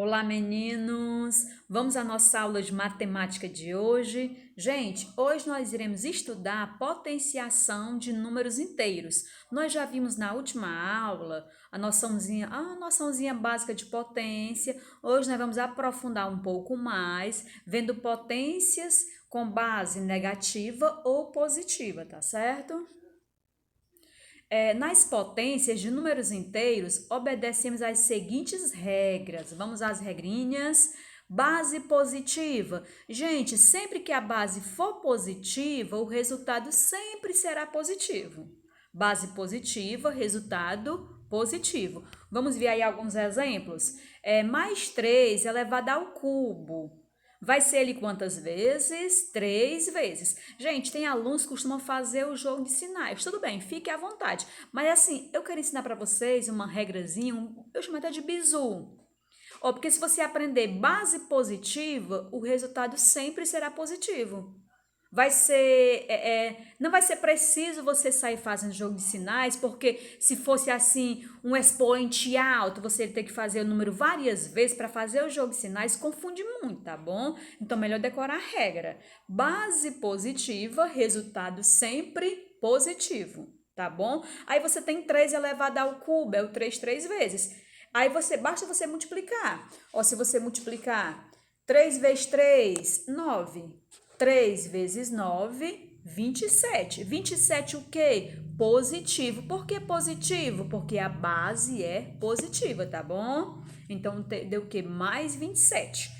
Olá, meninos! Vamos à nossa aula de matemática de hoje. Gente, hoje nós iremos estudar a potenciação de números inteiros. Nós já vimos na última aula a noçãozinha básica de potência. Hoje nós vamos aprofundar um pouco mais, vendo potências com base negativa ou positiva, tá certo? Nas potências de números inteiros, obedecemos às seguintes regras. Vamos às regrinhas. Base positiva. Gente, sempre que a base for positiva, o resultado sempre será positivo. Base positiva, resultado positivo. Vamos ver aí alguns exemplos. Mais 3 elevado ao cubo. Vai ser ele quantas vezes? 3 vezes. Gente, tem alunos que costumam fazer o jogo de sinais. Tudo bem, fique à vontade. Mas assim, eu quero ensinar para vocês uma regrazinha, eu chamo até de bizu. Porque se você aprender base positiva, o resultado sempre será positivo. Não vai ser preciso você sair fazendo jogo de sinais, porque se fosse assim um expoente alto, você ia ter que fazer o número várias vezes para fazer o jogo de sinais, confunde muito, tá bom? Então, melhor decorar a regra. Base positiva, resultado sempre positivo, tá bom? Aí você tem 3 elevado ao cubo, é o 3 vezes. Aí basta você multiplicar. Ó, se você multiplicar 3 vezes 3, 9. 3 vezes 9, 27. 27 o quê? Positivo. Por que positivo? Porque a base é positiva, tá bom? Então, deu o quê? Mais 27.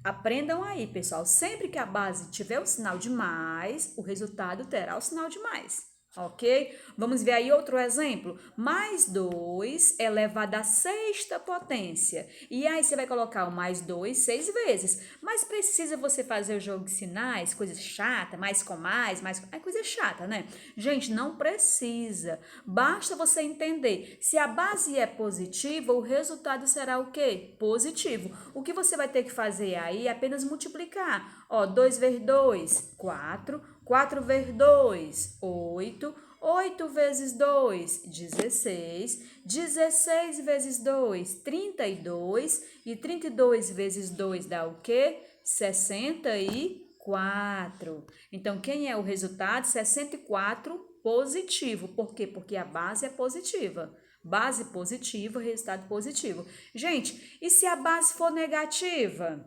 Aprendam aí, pessoal. Sempre que a base tiver o sinal de mais, o resultado terá o sinal de mais. Ok? Vamos ver aí outro exemplo. Mais 2 elevado à sexta potência. E aí você vai colocar o mais 2 6 vezes. Mas precisa você fazer o jogo de sinais, coisa chata, mais com mais. É coisa chata, né? Gente, não precisa. Basta você entender. Se a base é positiva, o resultado será o quê? Positivo. O que você vai ter que fazer aí é apenas multiplicar. Ó, 2 vezes 2, 4. 4 vezes 2, 8. 8 vezes 2, 16. 16 vezes 2, 32. E 32 vezes 2 dá o quê? 64. Então, quem é o resultado? 64 positivo. Por quê? Porque a base é positiva. Base positiva, resultado positivo. Gente, e se a base for negativa?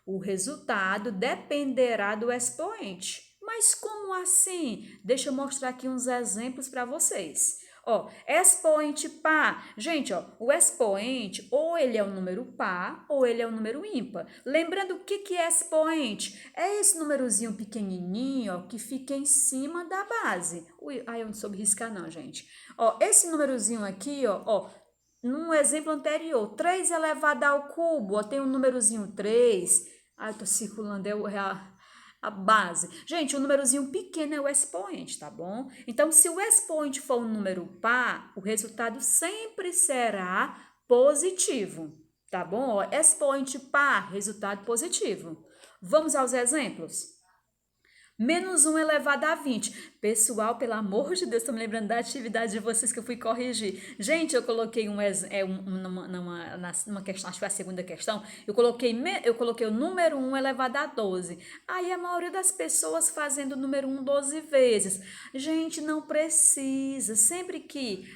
O resultado dependerá do expoente. Mas como assim? Deixa eu mostrar aqui uns exemplos para vocês. Ó, expoente par. Gente, ó, o expoente ou ele é um número par ou ele é um número ímpar. Lembrando o que é expoente? É esse númerozinho pequenininho, ó, que fica em cima da base. Ui, ai, eu não soube riscar não, gente. Ó, esse númerozinho aqui, ó, num exemplo anterior, 3 elevado ao cubo, ó, tem um númerozinho 3. Ah, eu tô circulando, a base. Gente, o númerozinho pequeno é o expoente, tá bom? Então, se o expoente for um número par, o resultado sempre será positivo, tá bom? Ó, expoente par, resultado positivo. Vamos aos exemplos? Menos 1 elevado a 20. Pessoal, pelo amor de Deus, estou me lembrando da atividade de vocês que eu fui corrigir. Gente, eu coloquei numa questão, acho que foi a segunda questão, eu coloquei o número 1 elevado a 12. Aí a maioria das pessoas fazendo o número 1 12 vezes. Gente, não precisa. Sempre que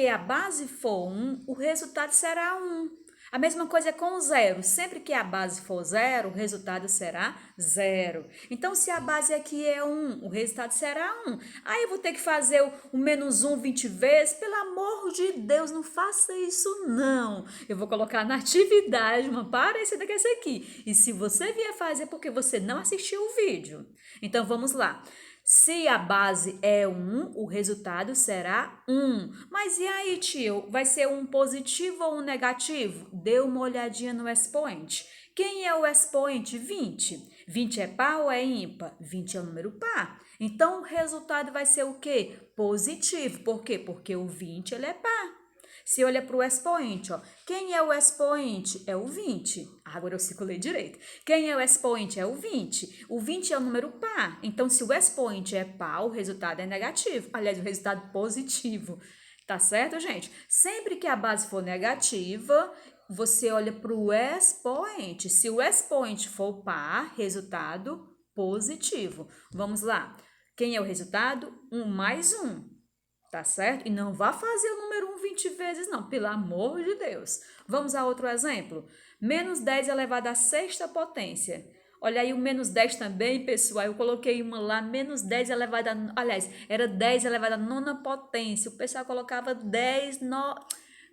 a base for 1, o resultado será 1. A mesma coisa é com o zero. Sempre que a base for zero, o resultado será zero. Então, se a base aqui é 1, o resultado será 1. Aí eu vou ter que fazer o menos 1 20 vezes. Pelo amor de Deus, não faça isso não. Eu vou colocar na atividade uma parecida com essa aqui. E se você vier fazer é porque você não assistiu o vídeo. Então, vamos lá. Se a base é 1, o resultado será 1. Mas e aí, tio? Vai ser um positivo ou um negativo? Dê uma olhadinha no expoente. Quem é o expoente? 20. 20 é par ou é ímpar? 20 é um número par. Então, o resultado vai ser o quê? Positivo. Por quê? Porque o 20 ele é par. Se olha para o expoente, ó. Quem é o expoente? É o 20. Agora eu circulei direito. Quem é o expoente? É o 20. O 20 é um número par. Então, se o expoente é par, o resultado é negativo. Aliás, o resultado positivo. Tá certo, gente? Sempre que a base for negativa, você olha para o expoente. Se o expoente for par, resultado positivo. Vamos lá. Quem é o resultado? 1 mais 1. Tá certo? E não vá fazer o número 1 20 vezes, não. Pelo amor de Deus. Vamos a outro exemplo. Menos 10 elevado à sexta potência. Olha aí o menos 10 também, pessoal. Eu coloquei uma lá, menos 10 elevado a... Aliás, era 10 elevado à nona potência. O pessoal colocava 10...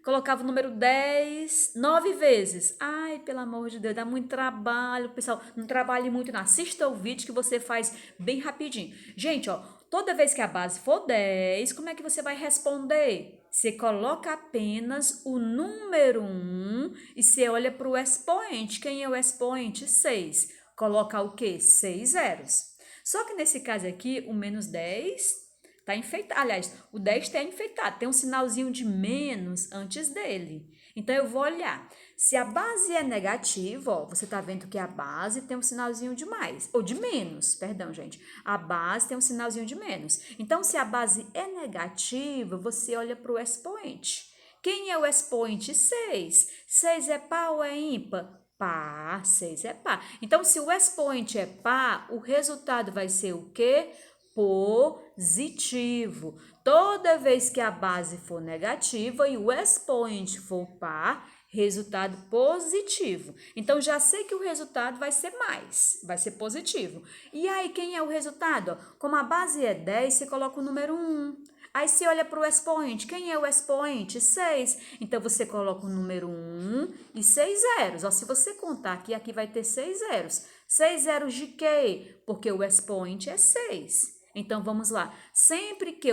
Colocava o número 10 9 vezes. Ai, pelo amor de Deus, dá muito trabalho. Pessoal, não trabalhe muito, não. Assista o vídeo que você faz bem rapidinho. Gente, ó, toda vez que a base for 10, como é que você vai responder? Você coloca apenas o número 1 e você olha para o expoente. Quem é o expoente? 6. Coloca o quê? 6 zeros. Só que nesse caso aqui, o menos 10 tá enfeitado. Aliás, o 10 está enfeitado. Tem um sinalzinho de menos antes dele. Então, eu vou olhar. Se a base é negativa, ó, você tá vendo que a base tem um sinalzinho de mais. Ou de menos, perdão, gente. A base tem um sinalzinho de menos. Então, se a base é negativa, você olha para o expoente. Quem é o expoente? 6. 6 é par ou é ímpar? Par. 6 é par. Então, se o expoente é par, o resultado vai ser o quê? Positivo. Toda vez que a base for negativa e o expoente for par, resultado positivo. Então, já sei que o resultado vai ser mais, vai ser positivo. E aí, quem é o resultado? Como a base é 10, você coloca o número 1. Aí, você olha para o expoente. Quem é o expoente? 6. Então, você coloca o número 1 e 6 zeros. Ó, se você contar aqui, aqui vai ter 6 zeros. 6 zeros de quê? Porque o expoente é 6. Então, vamos lá. Sempre que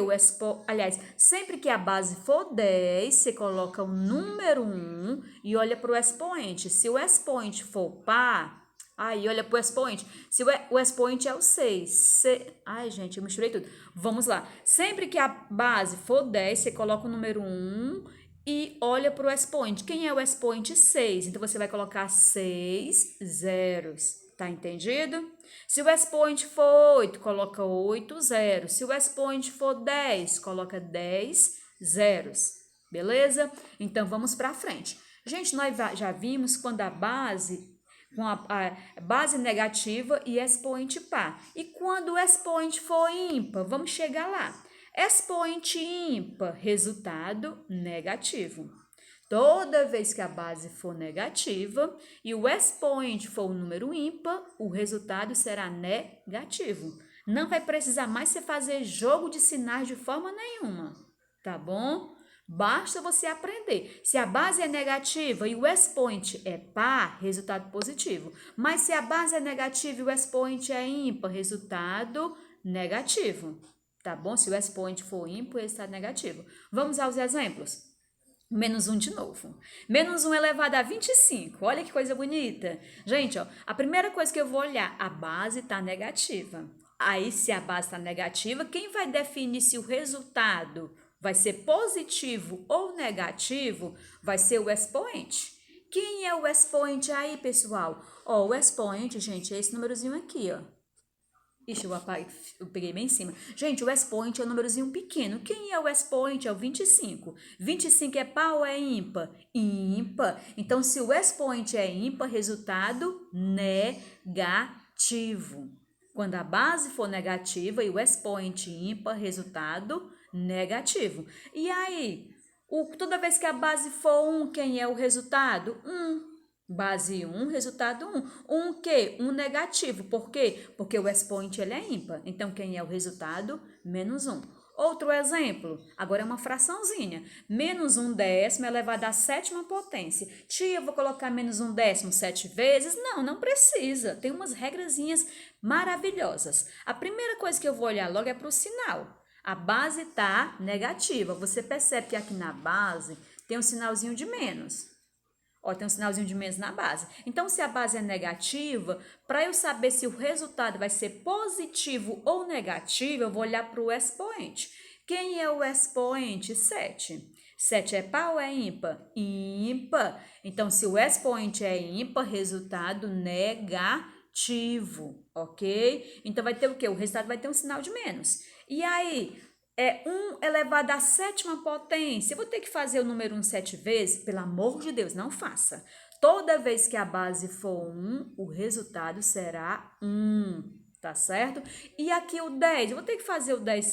sempre que a base for 10, você coloca o número 1 e olha para o expoente. Se o expoente for par, aí olha para o expoente. Se o expoente é o 6. Ai, gente, eu misturei tudo. Vamos lá. Sempre que a base for 10, você coloca o número 1 e olha para o expoente. Quem é o expoente? 6. Então, você vai colocar 6 zeros. Tá entendido? Se o expoente for 8, coloca 8 zeros. Se o expoente for 10, coloca 10 zeros. Beleza? Então, vamos para frente. Gente, nós já vimos quando a base, com a base negativa e expoente par. E quando o expoente for ímpar, vamos chegar lá. Expoente ímpar, resultado negativo. Toda vez que a base for negativa e o expoente for um número ímpar, o resultado será negativo. Não vai precisar mais você fazer jogo de sinais de forma nenhuma, tá bom? Basta você aprender. Se a base é negativa e o expoente é par, resultado positivo. Mas se a base é negativa e o expoente é ímpar, resultado negativo. Tá bom? Se o expoente for ímpar, resultado negativo. Vamos aos exemplos. Menos 1 de novo. Menos 1 elevado a 25. Olha que coisa bonita. Gente, ó, a primeira coisa que eu vou olhar, a base está negativa. Aí, se a base está negativa, quem vai definir se o resultado vai ser positivo ou negativo vai ser o expoente. Quem é o expoente aí, pessoal? Ó, o expoente, gente, é esse númerozinho aqui, ó. Ixi, eu peguei bem em cima. Gente, o expoente é um númerozinho pequeno. Quem é o expoente? É o 25. 25 é par ou é ímpar? Ímpar. Então, se o expoente é ímpar, resultado negativo. Quando a base for negativa e o expoente ímpar, resultado negativo. E aí, toda vez que a base for 1, quem é o resultado? 1. Base 1, resultado 1. 1 quê? 1 negativo. Por quê? Porque o expoente ele é ímpar. Então, quem é o resultado? Menos 1. Outro exemplo, agora é uma fraçãozinha. Menos 1 décimo elevado à sétima potência. Tia, eu vou colocar menos 1 décimo 7 vezes? Não, não precisa. Tem umas regrazinhas maravilhosas. A primeira coisa que eu vou olhar logo é para o sinal. A base está negativa. Você percebe que aqui na base tem um sinalzinho de menos. Ó, tem um sinalzinho de menos na base. Então, se a base é negativa, para eu saber se o resultado vai ser positivo ou negativo, eu vou olhar para o expoente. Quem é o expoente? 7. 7 é par ou é ímpar? Ímpar. Então, se o expoente é ímpar, resultado negativo, ok? Então, vai ter o quê? O resultado vai ter um sinal de menos. E aí, É 1 elevado à sétima potência. Eu vou ter que fazer o número 1 7 vezes? Pelo amor de Deus, não faça. Toda vez que a base for 1, o resultado será 1, tá certo? E aqui o 10, eu vou ter que fazer o 10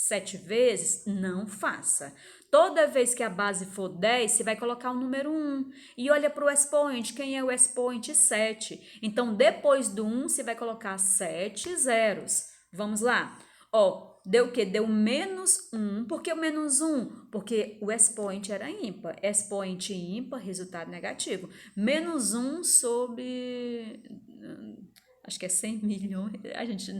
7 vezes? Não faça. Toda vez que a base for 10, você vai colocar o número 1. E olha para o expoente. Quem é o expoente? 7. Então, depois do 1, você vai colocar 7 zeros. Vamos lá. Ó, deu o quê? Deu menos 1. Por que o menos 1? Porque o expoente era ímpar. Expoente ímpar, resultado negativo. Menos 1 sobre... Acho que é 100 milhões. A gente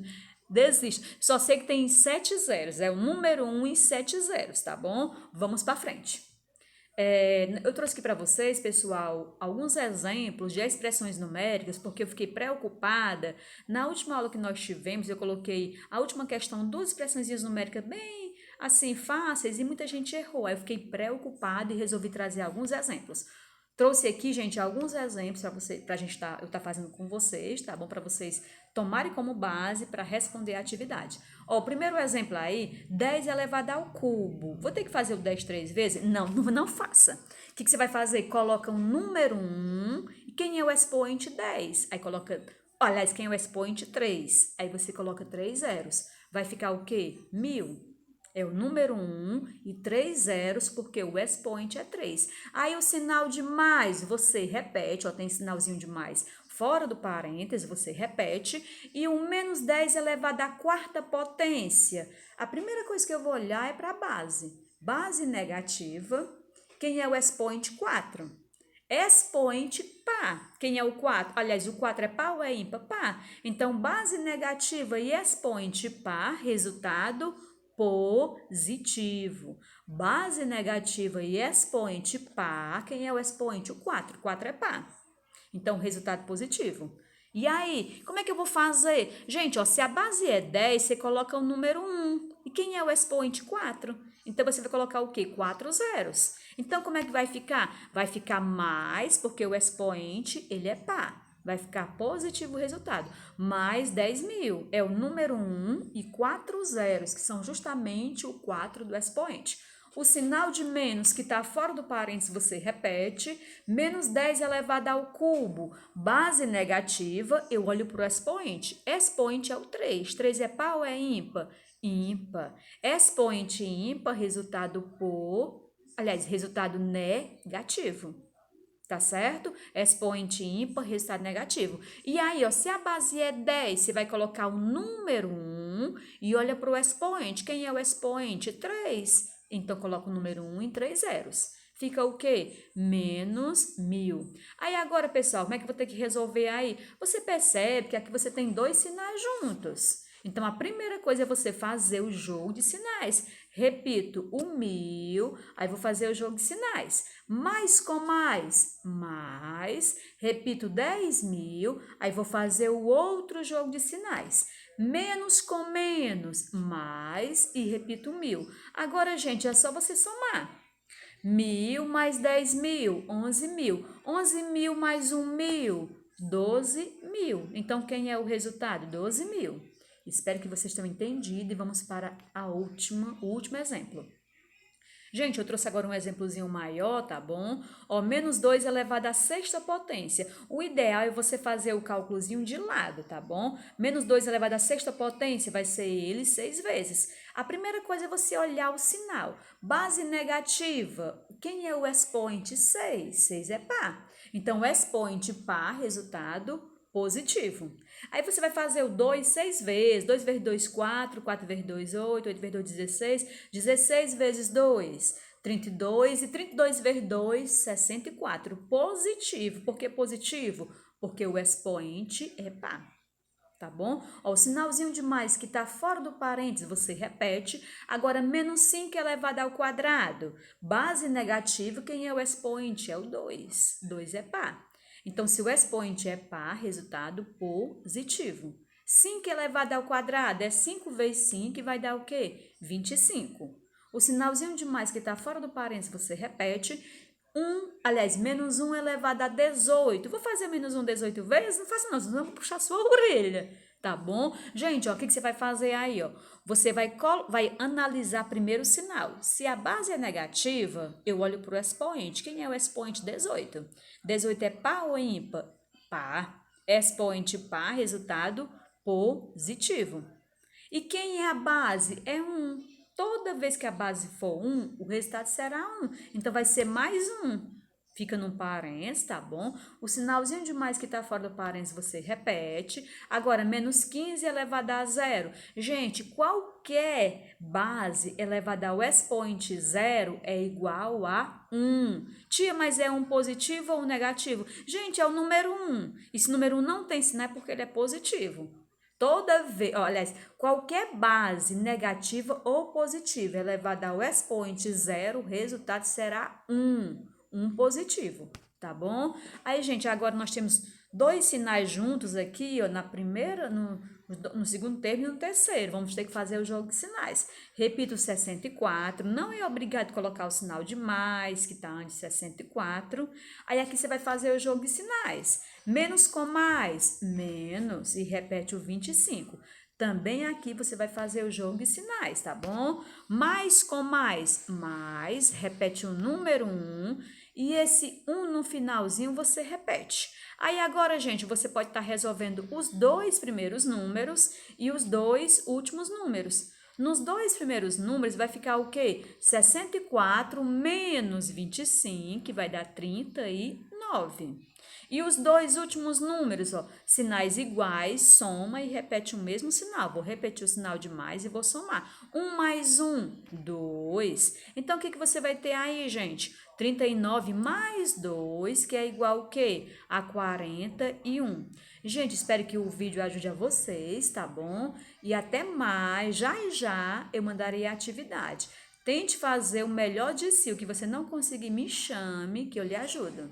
desiste. Só sei que tem 7 zeros. É o número 1 e 7 zeros, tá bom? Vamos para frente. Eu trouxe aqui para vocês, pessoal, alguns exemplos de expressões numéricas, porque eu fiquei preocupada. Na última aula que nós tivemos, eu coloquei a última questão, duas expressões numéricas bem assim fáceis e muita gente errou. Aí eu fiquei preocupada e resolvi trazer alguns exemplos. Trouxe aqui, gente, alguns exemplos para você, para a gente eu tá fazendo com vocês, tá bom? Para vocês tomarem como base para responder a atividade. Ó, o primeiro exemplo aí, 10 elevado ao cubo. Vou ter que fazer o 10 3 vezes? Não faça. O que você vai fazer? Coloca o número 1 e quem é o expoente? 10. Aí coloca, aliás, quem é o expoente? 3. Aí você coloca 3 zeros. Vai ficar o quê? 1000. É o número 1 e 3 zeros, porque o expoente é 3. Aí o sinal de mais, você repete, ó, tem sinalzinho de mais fora do parêntese, você repete. E o menos 10 elevado à quarta potência. A primeira coisa que eu vou olhar é para a base. Base negativa, quem é o expoente? 4. Expoente par. Quem é o 4? Aliás, o 4 é par ou é ímpar? Par. Então, base negativa e expoente par, resultado positivo. Base negativa e expoente par. Quem é o expoente? O 4. 4 é par. Então, resultado positivo. E aí, como é que eu vou fazer? Gente, ó, se a base é 10, você coloca o número 1. E quem é o expoente? 4. Então, você vai colocar o quê? 4 zeros. Então, como é que vai ficar? Vai ficar mais, porque o expoente, ele é par. Vai ficar positivo o resultado. Mais 10.000. É o número 1 e 4 zeros, que são justamente o 4 do expoente. O sinal de menos que está fora do parênteses você repete. Menos 10 elevado ao cubo. Base negativa, eu olho para o expoente. Expoente é o 3. 3 é par ou é ímpar? Ímpar. Expoente ímpar, resultado negativo. Tá certo? Expoente ímpar, resultado negativo. E aí, ó, se a base é 10, você vai colocar o número 1 e olha para o expoente. Quem é o expoente? 3. Então, coloca o número 1 em 3 zeros. Fica o quê? Menos 1000. Aí agora, pessoal, como é que eu vou ter que resolver aí? Você percebe que aqui você tem dois sinais juntos. Então, a primeira coisa é você fazer o jogo de sinais. Repito, o 1000, aí vou fazer o jogo de sinais. Mais com mais. Repito, 10.000, aí vou fazer o outro jogo de sinais. Menos com menos, mais, e repito 1000. Agora, gente, é só você somar. 1000 mais 10.000, 11.000. 11.000 mais 1.000, 12.000. Então, quem é o resultado? 12.000. Espero que vocês tenham entendido e vamos para o último exemplo. Gente, eu trouxe agora um exemplozinho maior, tá bom? Ó, menos 2 elevado à sexta potência. O ideal é você fazer o cálculozinho de lado, tá bom? Menos 2 elevado à sexta potência vai ser ele 6 vezes. A primeira coisa é você olhar o sinal. Base negativa, quem é o expoente? 6. 6 é par. Então, expoente par, resultado positivo. Aí você vai fazer o 2 6 vezes. 2 vezes 2, 4. 4 vezes 2, 8. 8 vezes 2, 16. 16 vezes 2, 32. E 32 vezes 2, 64. Positivo. Por que positivo? Porque o expoente é par. Tá bom? Ó, o sinalzinho de mais que está fora do parênteses, você repete. Agora, menos 5 elevado ao quadrado. Base negativa, quem é o expoente? É o 2. 2 é par. Então, se o expoente é par, resultado positivo. 5 elevado ao quadrado é 5 vezes 5 e vai dar o quê? 25. O sinalzinho de mais que está fora do parênteses, você repete. Menos 1 elevado a 18. Vou fazer menos 1 18 vezes? Não faça não, senão eu vou puxar a sua orelha. Tá bom? Gente, ó, o que você vai fazer aí, ó? Você vai analisar primeiro o sinal. Se a base é negativa, eu olho para o expoente. Quem é o expoente? 18. 18 é par ou ímpar? Par. Expoente par, resultado positivo. E quem é a base? É 1. Toda vez que a base for 1, o resultado será 1. Então, vai ser mais 1. Fica num parênteses, tá bom? O sinalzinho de mais que está fora do parênteses você repete. Agora, menos 15 elevado a zero. Gente, qualquer base elevada ao expoente zero é igual a 1. Tia, mas é um positivo ou um negativo? Gente, é o número 1. E se o número 1 não tem sinal é porque ele é positivo. Toda vez, aliás, qualquer base negativa ou positiva elevada ao expoente zero, o resultado será 1. Um positivo, tá bom? Aí, gente, agora nós temos dois sinais juntos aqui, ó, na primeira, no segundo termo e no terceiro. Vamos ter que fazer o jogo de sinais. Repito, 64. Não é obrigado a colocar o sinal de mais, que está antes de 64. Aí, aqui você vai fazer o jogo de sinais. Menos com mais, menos. E repete o 25. Também aqui você vai fazer o jogo de sinais, tá bom? Mais com mais, repete o número 1 e esse 1 no finalzinho você repete. Aí agora, gente, você pode estar resolvendo os dois primeiros números e os dois últimos números. Nos dois primeiros números vai ficar o quê? 64 menos 25, que vai dar 39. E os dois últimos números, ó, sinais iguais, soma e repete o mesmo sinal. Vou repetir o sinal de mais e vou somar. 1 mais 1, 2. Então, o que você vai ter aí, gente? 39 mais 2, que é igual o quê? A 41. Gente, espero que o vídeo ajude a vocês, tá bom? E até mais. Já e já eu mandarei a atividade. Tente fazer o melhor de si. O que você não conseguir, me chame, que eu lhe ajudo.